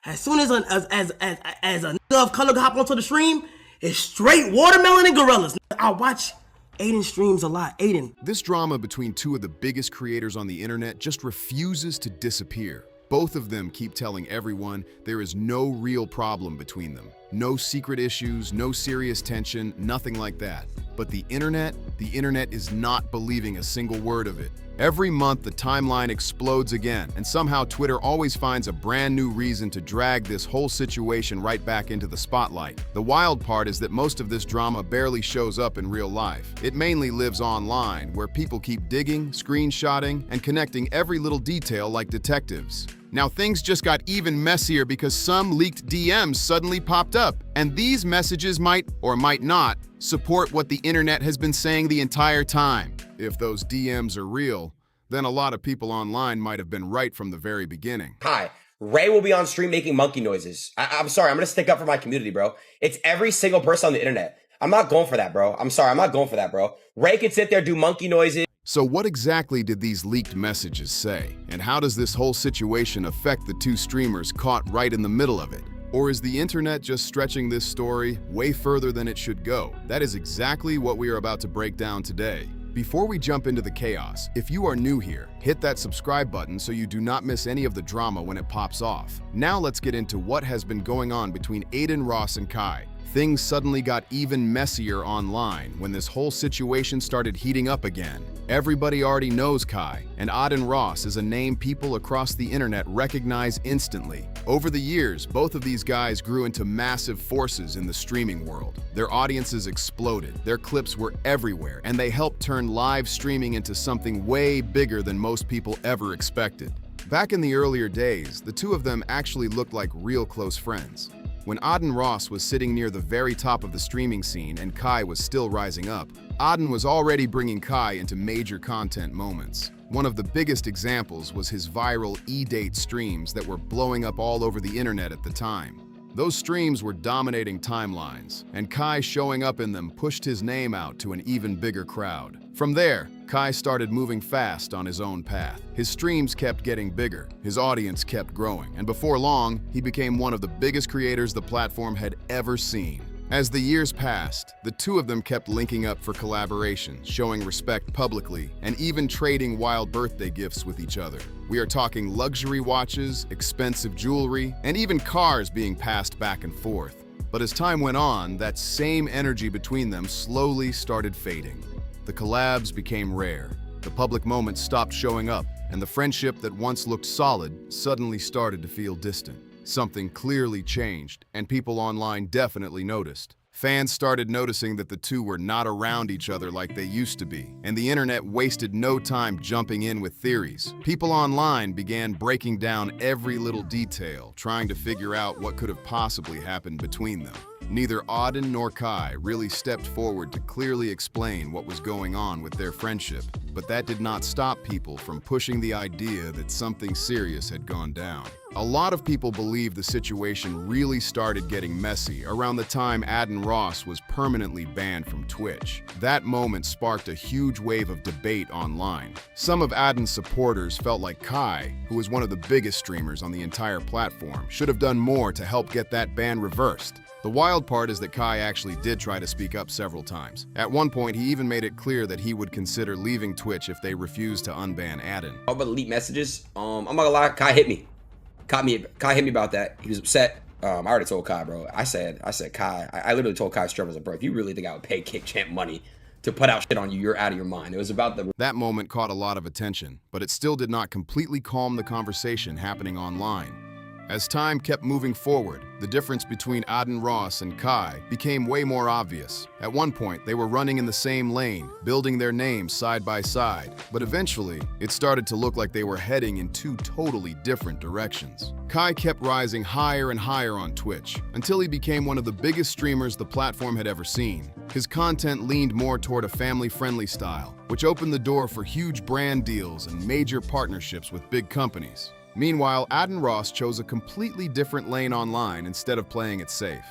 As soon as a nigga of color hop onto the stream, it's straight watermelon and gorillas. I watch Adin streams a lot. Adin. This drama between two of the biggest creators on the internet just refuses to disappear. Both of them keep telling everyone there is no real problem between them. No secret issues, no serious tension, nothing like that. But the internet is not believing a single word of it. Every month, the timeline explodes again, and somehow Twitter always finds a brand new reason to drag this whole situation right back into the spotlight. The wild part is that most of this drama barely shows up in real life. It mainly lives online, where people keep digging, screenshotting, and connecting every little detail like detectives. Now things just got even messier because some leaked DMs suddenly popped up, and these messages might or might not support what the internet has been saying the entire time. If those DMs are real, then a lot of people online might have been right from the very beginning. Hi, Ray will be on stream making monkey noises. I'm sorry, I'm gonna stick up for my community, bro. It's every single person on the internet. I'm not going for that, bro. I'm sorry, I'm not going for that, bro. Ray could sit there, do monkey noises. So what exactly did these leaked messages say? And how does this whole situation affect the two streamers caught right in the middle of it? Or is the internet just stretching this story way further than it should go? That is exactly what we are about to break down today. Before we jump into the chaos, if you are new here, hit that subscribe button so you do not miss any of the drama when it pops off. Now let's get into what has been going on between Adin Ross and Kai. Things suddenly got even messier online when this whole situation started heating up again. Everybody already knows Kai, and Adin Ross is a name people across the internet recognize instantly. Over the years, both of these guys grew into massive forces in the streaming world. Their audiences exploded, their clips were everywhere, and they helped turn live streaming into something way bigger than most people ever expected. Back in the earlier days, the two of them actually looked like real close friends. When Adin Ross was sitting near the very top of the streaming scene and Kai was still rising up, Adin was already bringing Kai into major content moments. One of the biggest examples was his viral E-Date streams that were blowing up all over the internet at the time. Those streams were dominating timelines, and Kai showing up in them pushed his name out to an even bigger crowd. From there, Kai started moving fast on his own path. His streams kept getting bigger, his audience kept growing, and before long, he became one of the biggest creators the platform had ever seen. As the years passed, the two of them kept linking up for collaborations, showing respect publicly, and even trading wild birthday gifts with each other. We are talking luxury watches, expensive jewelry, and even cars being passed back and forth. But as time went on, that same energy between them slowly started fading. The collabs became rare, the public moments stopped showing up, and the friendship that once looked solid suddenly started to feel distant. Something clearly changed, and people online definitely noticed. Fans started noticing that the two were not around each other like they used to be, and the internet wasted no time jumping in with theories. People online began breaking down every little detail, trying to figure out what could have possibly happened between them. Neither Adin nor Kai really stepped forward to clearly explain what was going on with their friendship, but that did not stop people from pushing the idea that something serious had gone down. A lot of people believe the situation really started getting messy around the time Adin Ross was permanently banned from Twitch. That moment sparked a huge wave of debate online. Some of Adin's supporters felt like Kai, who was one of the biggest streamers on the entire platform, should have done more to help get that ban reversed. The wild part is that Kai actually did try to speak up several times. At one point, he even made it clear that he would consider leaving Twitch if they refused to unban Adin. About the leaked messages, I'm not gonna lie, Kai hit me. Kai hit me about that. He was upset. I already told Kai, bro. I said, Kai, I literally told Kai straight, I was like, bro, if you really think I would pay Kick Champ money to put out shit on you, you're out of your mind. It was about the... That moment caught a lot of attention, but it still did not completely calm the conversation happening online. As time kept moving forward, the difference between Adin Ross and Kai became way more obvious. At one point, they were running in the same lane, building their names side by side, but eventually, it started to look like they were heading in two totally different directions. Kai kept rising higher and higher on Twitch, until he became one of the biggest streamers the platform had ever seen. His content leaned more toward a family-friendly style, which opened the door for huge brand deals and major partnerships with big companies. Meanwhile, Adin Ross chose a completely different lane online instead of playing it safe.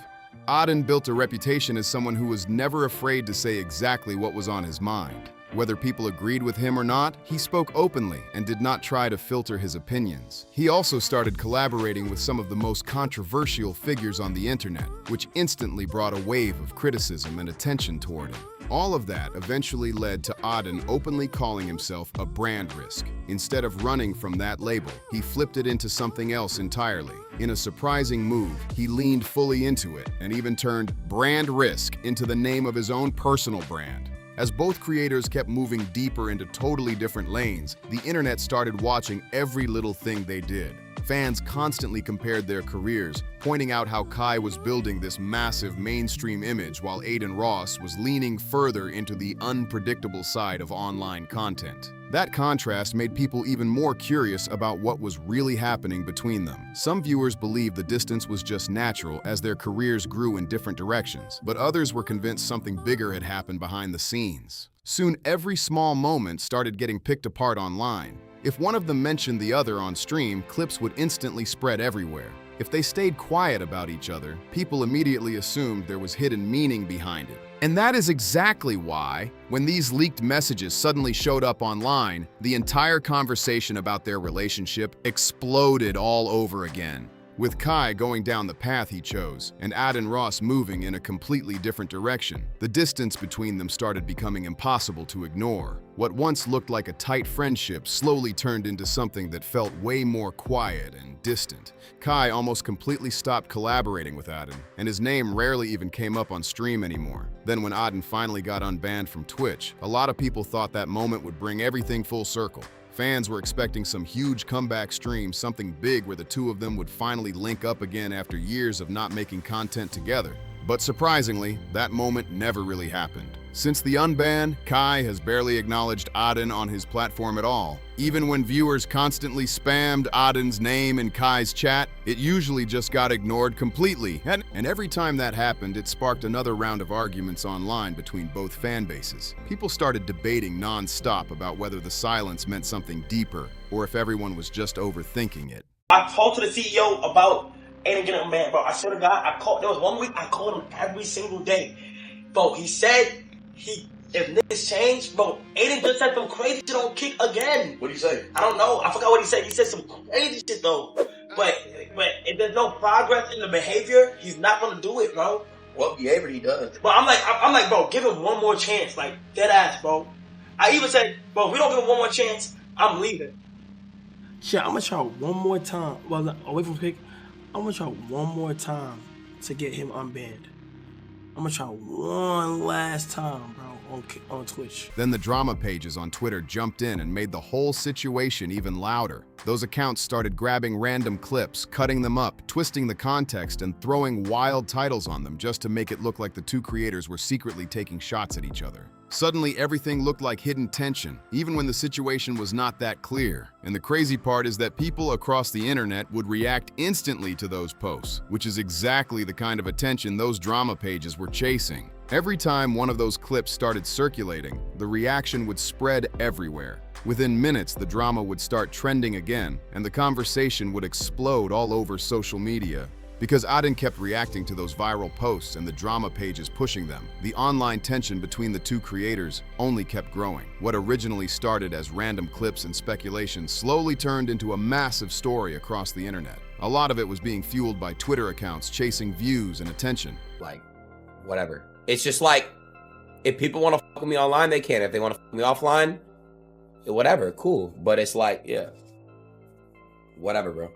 Adin built a reputation as someone who was never afraid to say exactly what was on his mind. Whether people agreed with him or not, he spoke openly and did not try to filter his opinions. He also started collaborating with some of the most controversial figures on the internet, which instantly brought a wave of criticism and attention toward him. All of that eventually led to Adin openly calling himself a brand risk. Instead of running from that label, he flipped it into something else entirely. In a surprising move, he leaned fully into it and even turned brand risk into the name of his own personal brand. As both creators kept moving deeper into totally different lanes, the internet started watching every little thing they did. Fans constantly compared their careers, pointing out how Kai was building this massive mainstream image while Adin Ross was leaning further into the unpredictable side of online content. That contrast made people even more curious about what was really happening between them. Some viewers believed the distance was just natural as their careers grew in different directions, but others were convinced something bigger had happened behind the scenes. Soon, every small moment started getting picked apart online. If one of them mentioned the other on stream, clips would instantly spread everywhere. If they stayed quiet about each other, people immediately assumed there was hidden meaning behind it. And that is exactly why, when these leaked messages suddenly showed up online, the entire conversation about their relationship exploded all over again. With Kai going down the path he chose, and Adin Ross moving in a completely different direction, the distance between them started becoming impossible to ignore. What once looked like a tight friendship slowly turned into something that felt way more quiet and distant. Kai almost completely stopped collaborating with Adin, and his name rarely even came up on stream anymore. Then when Adin finally got unbanned from Twitch, a lot of people thought that moment would bring everything full circle. Fans were expecting some huge comeback stream, something big where the two of them would finally link up again after years of not making content together. But surprisingly, that moment never really happened. Since the unban, Kai has barely acknowledged Adin on his platform at all. Even when viewers constantly spammed Adin's name in Kai's chat, it usually just got ignored completely. And every time that happened, it sparked another round of arguments online between both fan bases. People started debating non-stop about whether the silence meant something deeper or if everyone was just overthinking it. I talked to the CEO about Aiden getting a man, bro. I swear to God, there was 1 week I called him every single day. Bro, he said if niggas change, bro, Aiden just said some crazy shit on Kick again. What did he say? I don't know. I forgot what he said. He said some crazy shit though. But if there's no progress in the behavior, he's not gonna do it, bro. What behavior he does? But I'm like, bro, give him one more chance, like dead ass, bro. I even said, bro, if we don't give him one more chance, I'm leaving. Shit, I'm gonna try one more time. Well, away from Kick, I'm gonna try one more time to get him unbanned. I'm gonna try one last time, bro, on Twitch. Then the drama pages on Twitter jumped in and made the whole situation even louder. Those accounts started grabbing random clips, cutting them up, twisting the context, and throwing wild titles on them just to make it look like the two creators were secretly taking shots at each other. Suddenly, everything looked like hidden tension, even when the situation was not that clear. And the crazy part is that people across the internet would react instantly to those posts, which is exactly the kind of attention those drama pages were chasing. Every time one of those clips started circulating, the reaction would spread everywhere. Within minutes, the drama would start trending again, and the conversation would explode all over social media. Because Adin kept reacting to those viral posts and the drama pages pushing them, the online tension between the two creators only kept growing. What originally started as random clips and speculation slowly turned into a massive story across the internet. A lot of it was being fueled by Twitter accounts chasing views and attention. Like, whatever. It's just like, if people want to fuck with me online, they can. If they want to fuck with me offline, whatever, cool. But it's like, yeah, whatever, bro.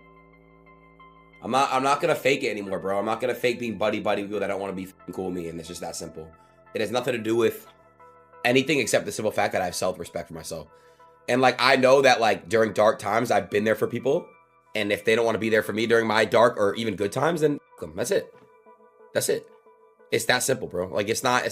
I'm not gonna fake it anymore, bro. I'm not gonna fake being buddy with people that don't want to be cool with me, and it's just that simple. It has nothing to do with anything except the simple fact that I have self-respect for myself. And like, I know that like during dark times, I've been there for people, and if they don't want to be there for me during my dark or even good times, then that's it. That's it. It's that simple, bro. Like, it's not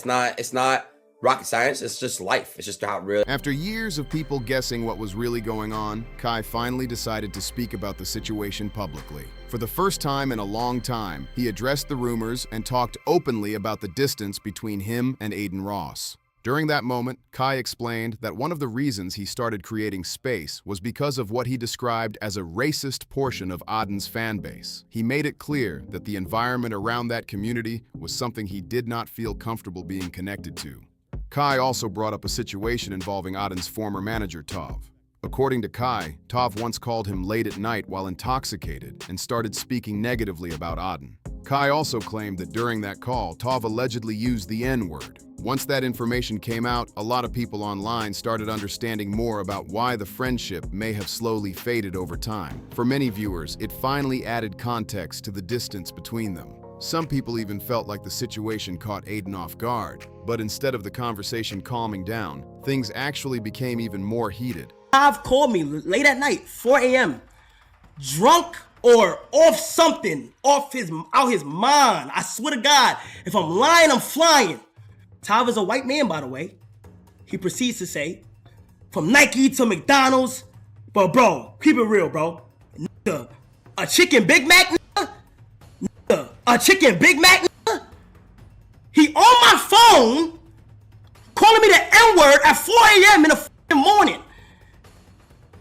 rocket science. It's just life. It's just how it really. After years of people guessing what was really going on, Kai finally decided to speak about the situation publicly. For the first time in a long time, he addressed the rumors and talked openly about the distance between him and Adin Ross. During that moment, Kai explained that one of the reasons he started creating space was because of what he described as a racist portion of Adin's fan base. He made it clear that the environment around that community was something he did not feel comfortable being connected to. Kai also brought up a situation involving Adin's former manager, Tov. According to Kai, Tov once called him late at night while intoxicated and started speaking negatively about Adin. Kai also claimed that during that call, Tov allegedly used the N-word. Once that information came out, a lot of people online started understanding more about why the friendship may have slowly faded over time. For many viewers, it finally added context to the distance between them. Some people even felt like the situation caught Adin off guard, but instead of the conversation calming down, things actually became even more heated. Tov called me late at night, 4 a.m., drunk or off something, out his mind. I swear to God, if I'm lying, I'm flying. Tov is a white man, by the way. He proceeds to say, from Nike to McDonald's, but bro, keep it real, bro. Nigga, a chicken Big Mac, nigga? Nigga, a chicken Big Mac, nigga? He on my phone, calling me the N-word at 4 a.m. in the fucking morning.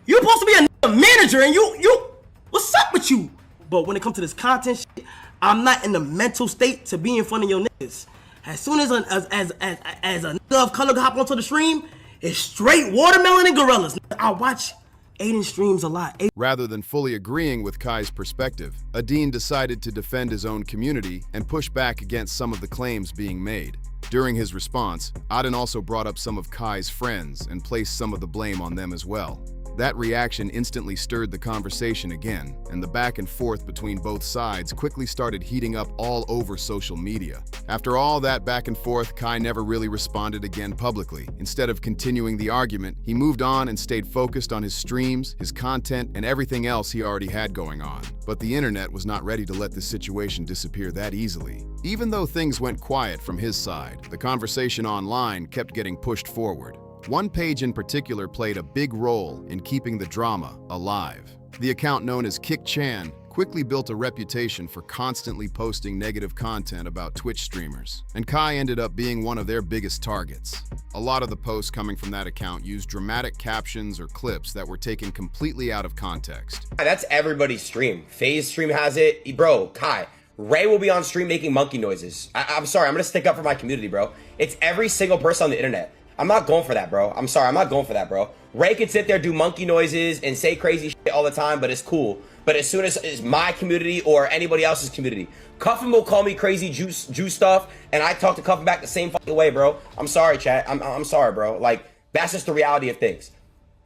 You supposed to be a manager and you, what's up with you? But when it comes to this content shit, I'm not in the mental state to be in front of your niggas. As soon as a nigga of color hop onto the stream, it's straight watermelon and gorillas. I watch Adin streams a lot. Rather than fully agreeing with Kai's perspective, Adin decided to defend his own community and push back against some of the claims being made. During his response, Adin also brought up some of Kai's friends and placed some of the blame on them as well. That reaction instantly stirred the conversation again, and the back and forth between both sides quickly started heating up all over social media. After all that back and forth, Kai never really responded again publicly. Instead of continuing the argument, he moved on and stayed focused on his streams, his content, and everything else he already had going on. But the internet was not ready to let this situation disappear that easily. Even though things went quiet from his side, the conversation online kept getting pushed forward. One page in particular played a big role in keeping the drama alive. The account known as Kai Cenat quickly built a reputation for constantly posting negative content about Twitch streamers, and Kai ended up being one of their biggest targets. A lot of the posts coming from that account used dramatic captions or clips that were taken completely out of context. That's everybody's stream. FaZe stream has it. Bro, Kai, Ray will be on stream making monkey noises. I'm sorry, I'm gonna stick up for my community, bro. It's every single person on the internet. I'm not going for that, bro. I'm sorry, I'm not going for that, bro. Ray can sit there, do monkey noises, and say crazy shit all the time, but it's cool. But as soon as it's my community or anybody else's community, Cuffin will call me crazy juice stuff, and I talk to Cuffin back the same fucking way, bro. I'm sorry, chat. I'm sorry, bro. Like, that's just the reality of things.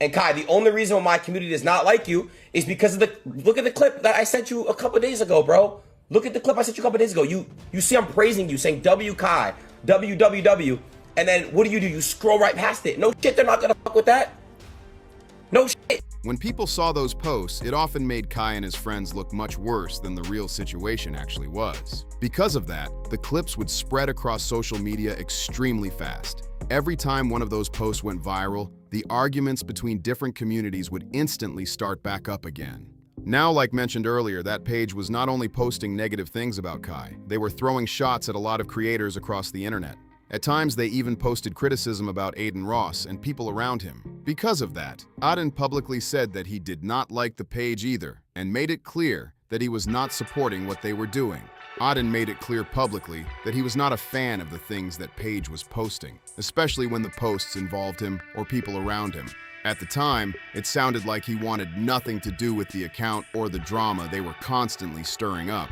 And Kai, the only reason why my community does not like you is because of the, look at the clip that I sent you a couple days ago, bro. Look at the clip I sent you a couple days ago. You see I'm praising you, saying W Kai, WWW. And then what do? You scroll right past it. No shit, they're not gonna fuck with that. No shit. When people saw those posts, it often made Kai and his friends look much worse than the real situation actually was. Because of that, the clips would spread across social media extremely fast. Every time one of those posts went viral, the arguments between different communities would instantly start back up again. Now, like mentioned earlier, that page was not only posting negative things about Kai, they were throwing shots at a lot of creators across the internet. At times, they even posted criticism about Adin Ross and people around him. Because of that, Adin publicly said that he did not like the page either, and made it clear that he was not supporting what they were doing. Adin made it clear publicly that he was not a fan of the things that page was posting, especially when the posts involved him or people around him. At the time, it sounded like he wanted nothing to do with the account or the drama they were constantly stirring up.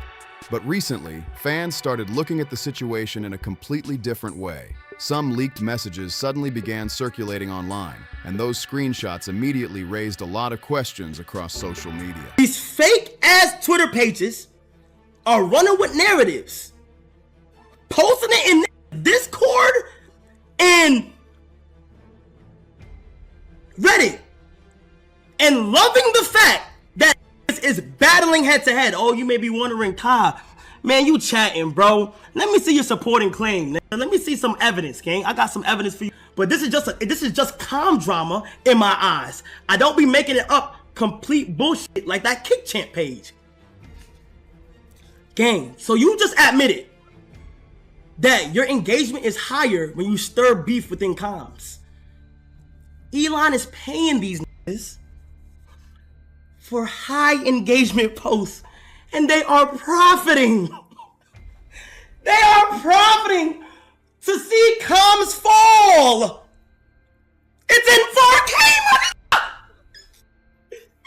But recently, fans started looking at the situation in a completely different way. Some leaked messages suddenly began circulating online, and those screenshots immediately raised a lot of questions across social media. These fake-ass Twitter pages are running with narratives, posting it in Discord and Reddit, and loving the fact that is battling head to head. Oh, you may be wondering, Kai, man, you chatting, bro. Let me see your supporting claim. Let me see some evidence, gang. I got some evidence for you. But this is just calm drama in my eyes. I don't be making it up complete bullshit like that Kai Cenat page. Gang, so you just admitted that your engagement is higher when you stir beef within comms. Elon is paying these niggas for high engagement posts, and they are profiting. They are profiting to see comms fall. It's in 4K,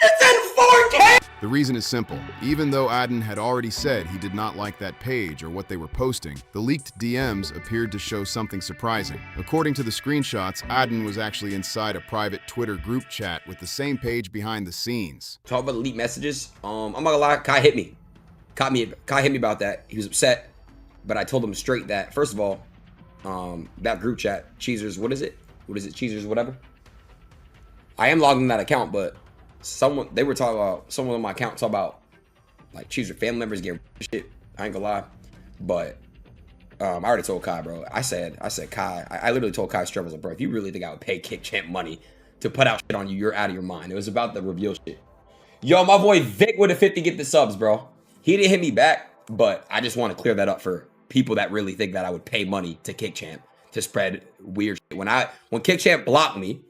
it's in 4K. The reason is simple. Even though Adin had already said he did not like that page or what they were posting, the leaked DMs appeared to show something surprising. According to the screenshots, Adin was actually inside a private Twitter group chat with the same page behind the scenes. Talk about the leaked messages. I'm not gonna lie, Kai hit me. Kai hit me about that. He was upset, but I told him straight that, first of all, that group chat, Cheezers, what is it? Cheezers, whatever. I am logged in that account, but someone on my account talk about like Cheezer family members getting shit. I ain't gonna lie, but I already told Kai, bro. I said Kai. I literally told Kai straight, bro, if you really think I would pay Kick Champ money to put out shit on you, you're out of your mind. It was about the reveal shit. Yo, my boy Vic with a 50 get the subs, bro. He didn't hit me back, but I just want to clear that up for people that really think that I would pay money to Kick Champ to spread weird shit. When Kick Champ blocked me,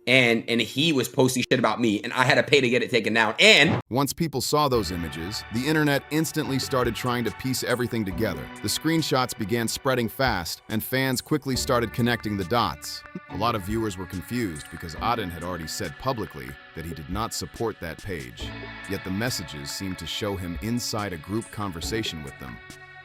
and he was posting shit about me, and I had to pay to get it taken down. And once people saw those images, the internet instantly started trying to piece everything together. The screenshots began spreading fast, and fans quickly started connecting the dots. A lot of viewers were confused because Adin had already said publicly that he did not support that page. Yet the messages seemed to show him inside a group conversation with them.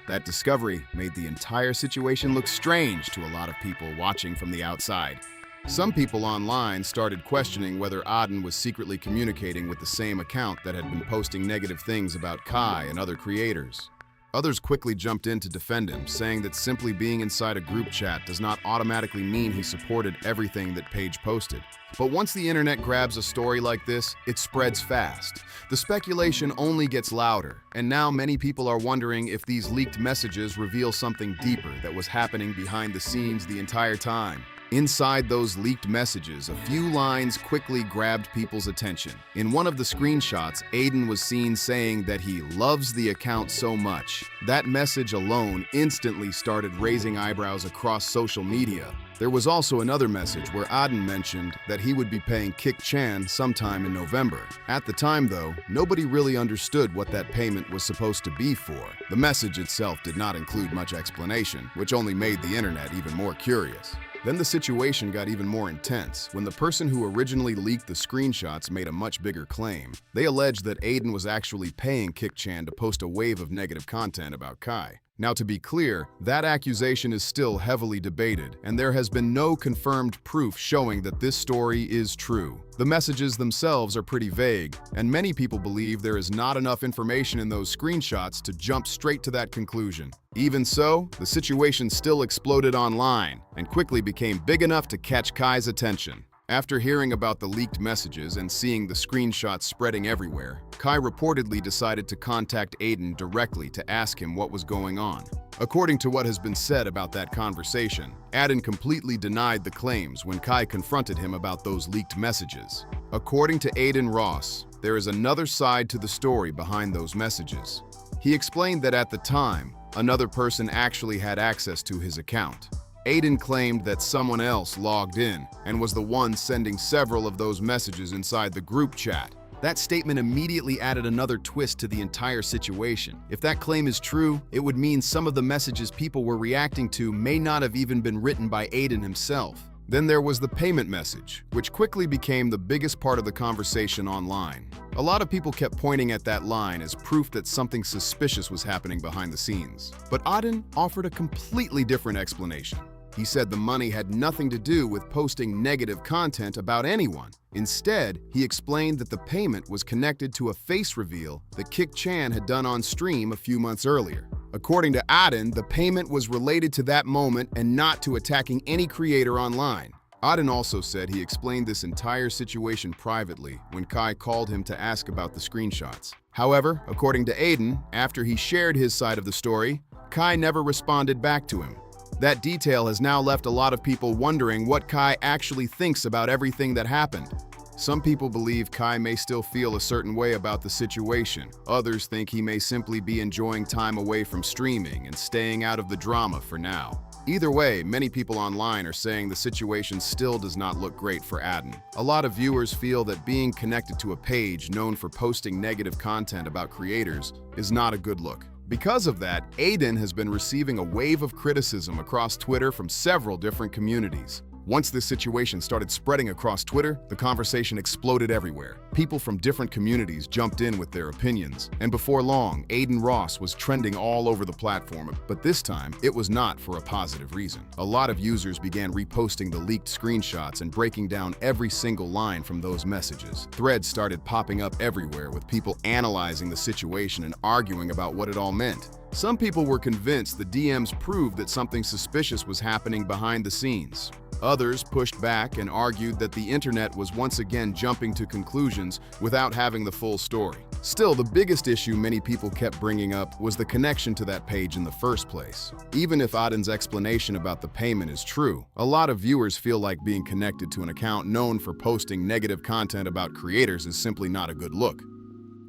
That discovery made the entire situation look strange to a lot of people watching from the outside. Some people online started questioning whether Adin was secretly communicating with the same account that had been posting negative things about Kai and other creators. Others quickly jumped in to defend him, saying that simply being inside a group chat does not automatically mean he supported everything that page posted. But once the internet grabs a story like this, it spreads fast. The speculation only gets louder, and now many people are wondering if these leaked messages reveal something deeper that was happening behind the scenes the entire time. Inside those leaked messages, a few lines quickly grabbed people's attention. In one of the screenshots, Adin was seen saying that he loves the account so much. That message alone instantly started raising eyebrows across social media. There was also another message where Adin mentioned that he would be paying Kick Chan sometime in November. At the time, though, nobody really understood what that payment was supposed to be for. The message itself did not include much explanation, which only made the internet even more curious. Then the situation got even more intense when the person who originally leaked the screenshots made a much bigger claim. They alleged that Adin was actually paying Kick Chan to post a wave of negative content about Kai. Now, to be clear, that accusation is still heavily debated, and there has been no confirmed proof showing that this story is true. The messages themselves are pretty vague, and many people believe there is not enough information in those screenshots to jump straight to that conclusion. Even so, the situation still exploded online and quickly became big enough to catch Kai's attention. After hearing about the leaked messages and seeing the screenshots spreading everywhere, Kai reportedly decided to contact Adin directly to ask him what was going on. According to what has been said about that conversation, Adin completely denied the claims when Kai confronted him about those leaked messages. According to Adin Ross, there is another side to the story behind those messages. He explained that at the time, another person actually had access to his account. Adin claimed that someone else logged in and was the one sending several of those messages inside the group chat. That statement immediately added another twist to the entire situation. If that claim is true, it would mean some of the messages people were reacting to may not have even been written by Adin himself. Then there was the payment message, which quickly became the biggest part of the conversation online. A lot of people kept pointing at that line as proof that something suspicious was happening behind the scenes. But Adin offered a completely different explanation. He said the money had nothing to do with posting negative content about anyone. Instead, he explained that the payment was connected to a face reveal that Kick Chan had done on stream a few months earlier. According to Adin, the payment was related to that moment and not to attacking any creator online. Adin also said he explained this entire situation privately when Kai called him to ask about the screenshots. However, according to Adin, after he shared his side of the story, Kai never responded back to him. That detail has now left a lot of people wondering what Kai actually thinks about everything that happened. Some people believe Kai may still feel a certain way about the situation. Others think he may simply be enjoying time away from streaming and staying out of the drama for now. Either way, many people online are saying the situation still does not look great for Adin. A lot of viewers feel that being connected to a page known for posting negative content about creators is not a good look. Because of that, Adin has been receiving a wave of criticism across Twitter from several different communities. Once this situation started spreading across Twitter, the conversation exploded everywhere. People from different communities jumped in with their opinions, and before long, Adin Ross was trending all over the platform, but this time, it was not for a positive reason. A lot of users began reposting the leaked screenshots and breaking down every single line from those messages. Threads started popping up everywhere with people analyzing the situation and arguing about what it all meant. Some people were convinced the DMs proved that something suspicious was happening behind the scenes. Others pushed back and argued that the internet was once again jumping to conclusions without having the full story. Still, the biggest issue many people kept bringing up was the connection to that page in the first place. Even if Adin's explanation about the payment is true, a lot of viewers feel like being connected to an account known for posting negative content about creators is simply not a good look.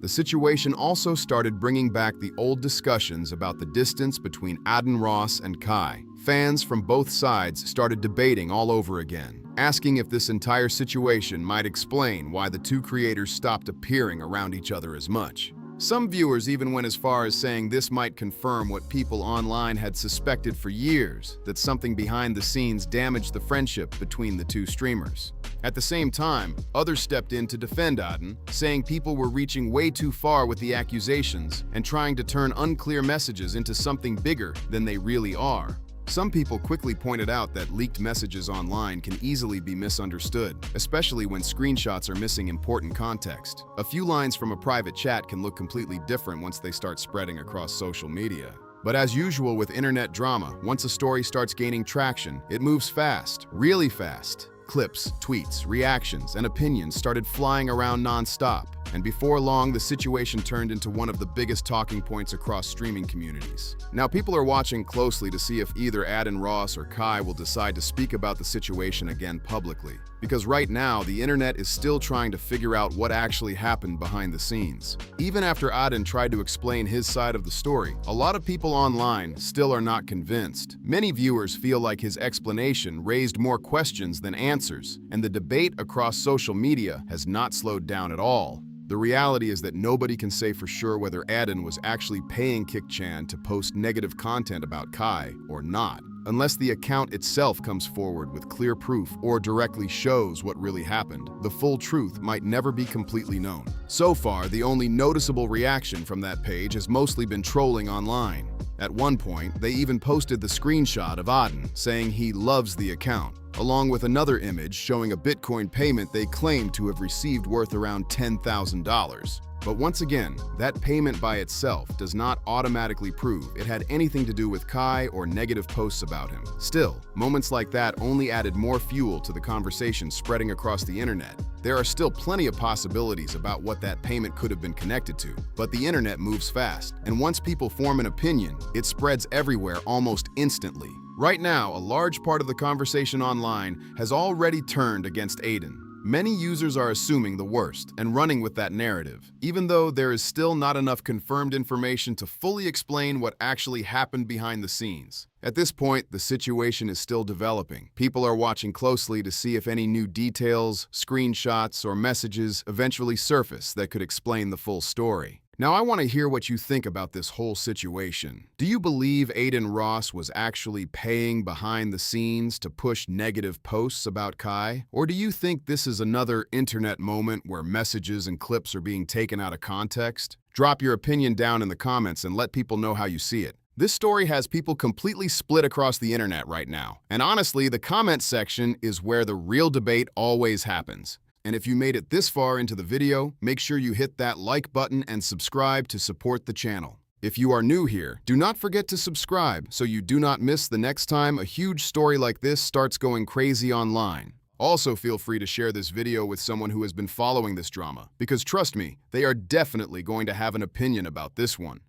The situation also started bringing back the old discussions about the distance between Adin Ross and Kai. Fans from both sides started debating all over again, asking if this entire situation might explain why the two creators stopped appearing around each other as much. Some viewers even went as far as saying this might confirm what people online had suspected for years, that something behind the scenes damaged the friendship between the two streamers. At the same time, others stepped in to defend Adin, saying people were reaching way too far with the accusations and trying to turn unclear messages into something bigger than they really are. Some people quickly pointed out that leaked messages online can easily be misunderstood, especially when screenshots are missing important context. A few lines from a private chat can look completely different once they start spreading across social media. But as usual with internet drama, once a story starts gaining traction, it moves fast, really fast. Clips, tweets, reactions, and opinions started flying around non-stop, and before long, the situation turned into one of the biggest talking points across streaming communities. Now, people are watching closely to see if either Adin Ross or Kai will decide to speak about the situation again publicly, because right now, the internet is still trying to figure out what actually happened behind the scenes. Even after Adin tried to explain his side of the story, a lot of people online still are not convinced. Many viewers feel like his explanation raised more questions than answers, and the debate across social media has not slowed down at all. The reality is that nobody can say for sure whether Adin was actually paying Kai Cenat to post negative content about Kai or not, unless the account itself comes forward with clear proof or directly shows what really happened. The full truth might never be completely known. So far, the only noticeable reaction from that page has mostly been trolling online. At one point, they even posted the screenshot of Adin saying he loves the account, along with another image showing a Bitcoin payment they claim to have received worth around $10,000. But once again, that payment by itself does not automatically prove it had anything to do with Kai or negative posts about him. Still, moments like that only added more fuel to the conversation spreading across the internet. There are still plenty of possibilities about what that payment could have been connected to, but the internet moves fast, and once people form an opinion, it spreads everywhere almost instantly. Right now, a large part of the conversation online has already turned against Adin. Many users are assuming the worst and running with that narrative, even though there is still not enough confirmed information to fully explain what actually happened behind the scenes. At this point, the situation is still developing. People are watching closely to see if any new details, screenshots, or messages eventually surface that could explain the full story. Now, I want to hear what you think about this whole situation. Do you believe Adin Ross was actually paying behind the scenes to push negative posts about Kai? Or do you think this is another internet moment where messages and clips are being taken out of context? Drop your opinion down in the comments and let people know how you see it. This story has people completely split across the internet right now. And honestly, the comment section is where the real debate always happens. And if you made it this far into the video, make sure you hit that like button and subscribe to support the channel. If you are new here, do not forget to subscribe so you do not miss the next time a huge story like this starts going crazy online. Also, feel free to share this video with someone who has been following this drama, because trust me, they are definitely going to have an opinion about this one.